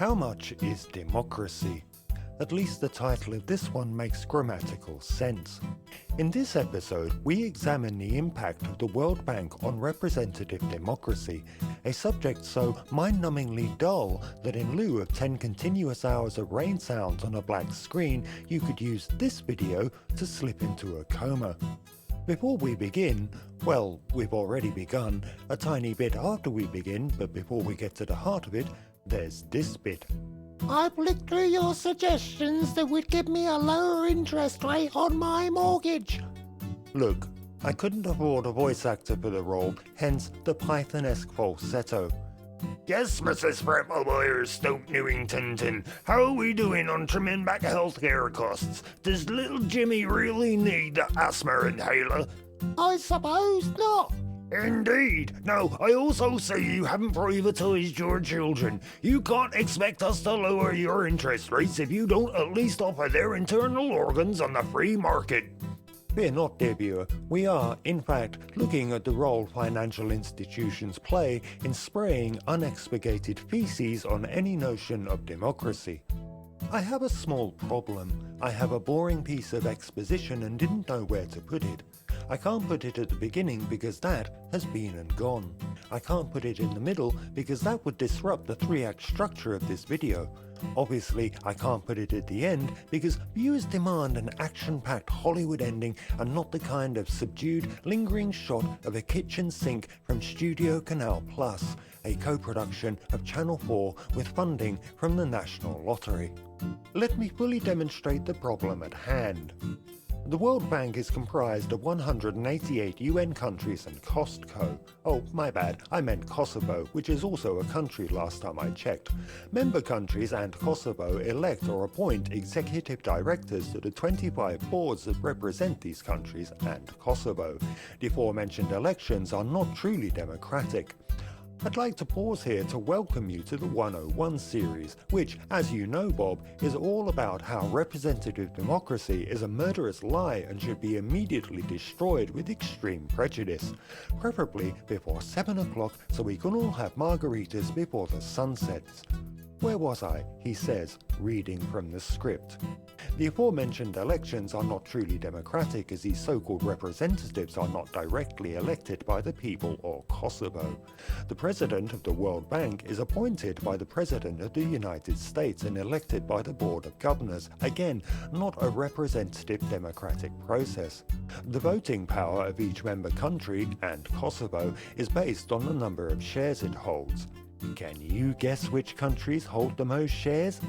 How much is democracy? At least the title of this one makes grammatical sense. In this episode, we examine the impact of the World Bank on representative democracy, a subject so mind-numbingly dull that in lieu of 10 continuous hours of rain sounds on a black screen, you could use this video to slip into a coma. Before we begin, well, we've already begun, a tiny bit after we begin, but before we get to the heart of it, there's this bit. I've looked through your suggestions that would give me a lower interest rate on my mortgage. Look, I couldn't afford a voice actor for the role, hence the Python-esque falsetto. Yes, Mrs. Frecklemeyer, Stoke Newington. How are we doing on trimming back healthcare costs? Does little Jimmy really need the asthma inhaler? I suppose not. Indeed. Now, I also say you haven't privatised your children. You can't expect us to lower your interest rates if you don't at least offer their internal organs on the free market. Fear not, dear viewer, we are, in fact, looking at the role financial institutions play in spraying unexpurgated feces on any notion of democracy. I have a small problem. I have a boring piece of exposition and didn't know where to put it. I can't put it at the beginning because that has been and gone. I can't put it in the middle because that would disrupt the 3-act structure of this video. Obviously, I can't put it at the end because viewers demand an action-packed Hollywood ending and not the kind of subdued, lingering shot of a kitchen sink from Studio Canal Plus, a co-production of Channel 4 with funding from the National Lottery. Let me fully demonstrate the problem at hand. The World Bank is comprised of 188 UN countries and Costco. Oh, my bad, I meant Kosovo, which is also a country last time I checked. Member countries and Kosovo elect or appoint executive directors to the 25 boards that represent these countries and Kosovo. The aforementioned elections are not truly democratic. I'd like to pause here to welcome you to the 101 series, which, as you know, Bob, is all about how representative democracy is a murderous lie and should be immediately destroyed with extreme prejudice, preferably before 7 o'clock so we can all have margaritas before the sun sets. Where was I? He says, reading from the script. The aforementioned elections are not truly democratic as these so-called representatives are not directly elected by the people or Kosovo. The president of the World Bank is appointed by the President of the United States and elected by the Board of Governors, again, not a representative democratic process. The voting power of each member country, and Kosovo, is based on the number of shares it holds. Can you guess which countries hold the most shares?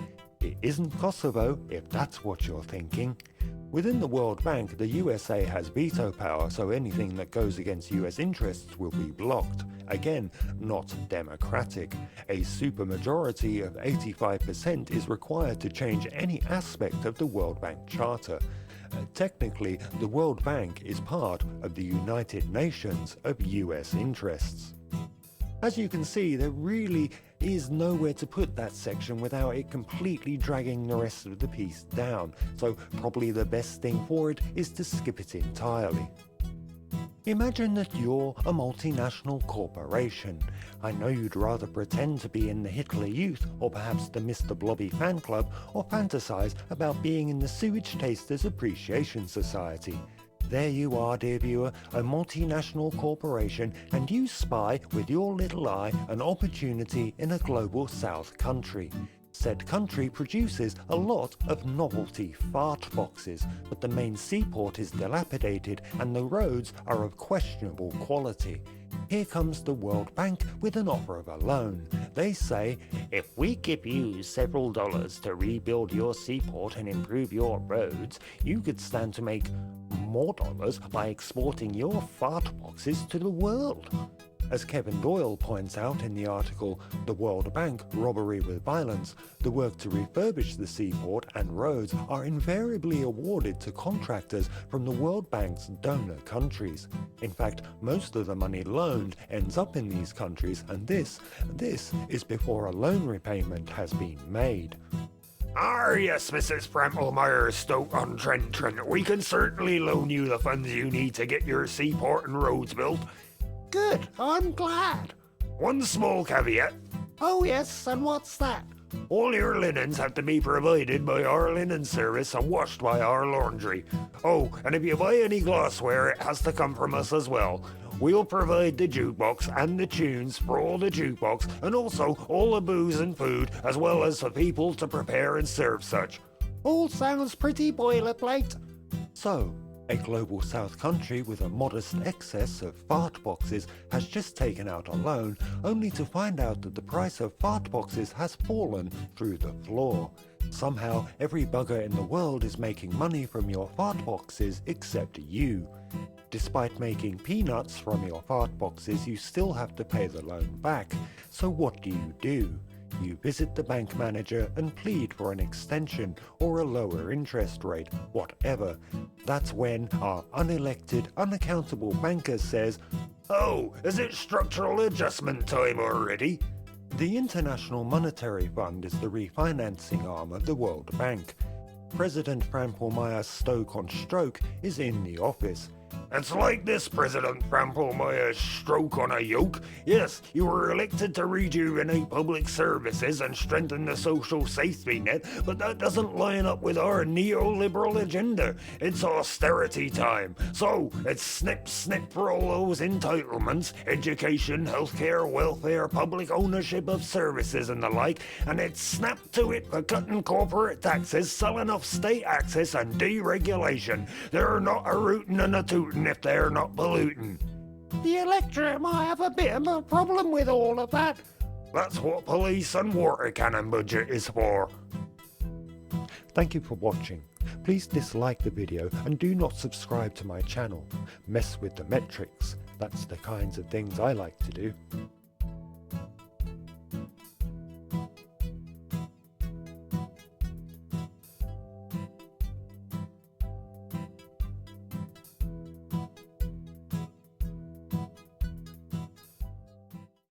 It isn't Kosovo, if that's what you're thinking. Within the World Bank, the USA has veto power, so anything that goes against US interests will be blocked. Again, not democratic. A supermajority of 85% is required to change any aspect of the World Bank Charter. Technically, the World Bank is part of the United Nations of US interests. As you can see, there really is nowhere to put that section without it completely dragging the rest of the piece down, so probably the best thing for it is to skip it entirely. Imagine that you're a multinational corporation. I know you'd rather pretend to be in the Hitler Youth or perhaps the Mr. Blobby fan club or fantasize about being in the Sewage Tasters Appreciation Society. There you are, dear viewer, a multinational corporation, and you spy with your little eye an opportunity in a global south country. Said country produces a lot of novelty fart boxes, but the main seaport is dilapidated and the roads are of questionable quality. Here comes the World Bank with an offer of a loan. They say, if we give you several dollars to rebuild your seaport and improve your roads, you could stand to make more dollars by exporting your fart boxes to the world. As Kevin Doyle points out in the article The World Bank, Robbery with Violence, the work to refurbish the seaport and roads are invariably awarded to contractors from the World Bank's donor countries. In fact, most of the money loaned ends up in these countries, and this is before a loan repayment has been made. Yes, Mrs. Frecklemeyer, Stoke-on-Trent. We can certainly loan you the funds you need to get your seaport and roads built. Good, I'm glad. One small caveat. Oh yes, and what's that? All your linens have to be provided by our linen service and washed by our laundry. Oh, and if you buy any glassware, it has to come from us as well. We'll provide the jukebox and the tunes for all the jukebox, and also all the booze and food, as well as for people to prepare and serve such. All sounds pretty boilerplate. So, a global south country with a modest excess of fart boxes has just taken out a loan, only to find out that the price of fart boxes has fallen through the floor. Somehow, every bugger in the world is making money from your fart boxes except you. Despite making peanuts from your fart boxes, you still have to pay the loan back. So what do? You visit the bank manager and plead for an extension or a lower interest rate, whatever. That's when our unelected, unaccountable banker says, "Oh, is it structural adjustment time already?" The International Monetary Fund is the refinancing arm of the World Bank. President Frampelmeyer's Stoke-on-Stroke is in the office. It's like this, President Frampelmeyer's stroke on a yoke. Yes, you were elected to rejuvenate public services and strengthen the social safety net, but that doesn't line up with our neoliberal agenda. It's austerity time. So, it's snip, snip for all those entitlements, education, healthcare, welfare, public ownership of services and the like, and it's snap to it for cutting corporate taxes, selling off state access and deregulation. They're not a rootin' and a tootin' if they're not polluting. The electorate might have a bit of a problem with all of that. That's what police and water cannon budget is for. Thank you for watching. Please dislike the video and do not subscribe to my channel. Mess with the metrics. That's the kinds of things I like to do.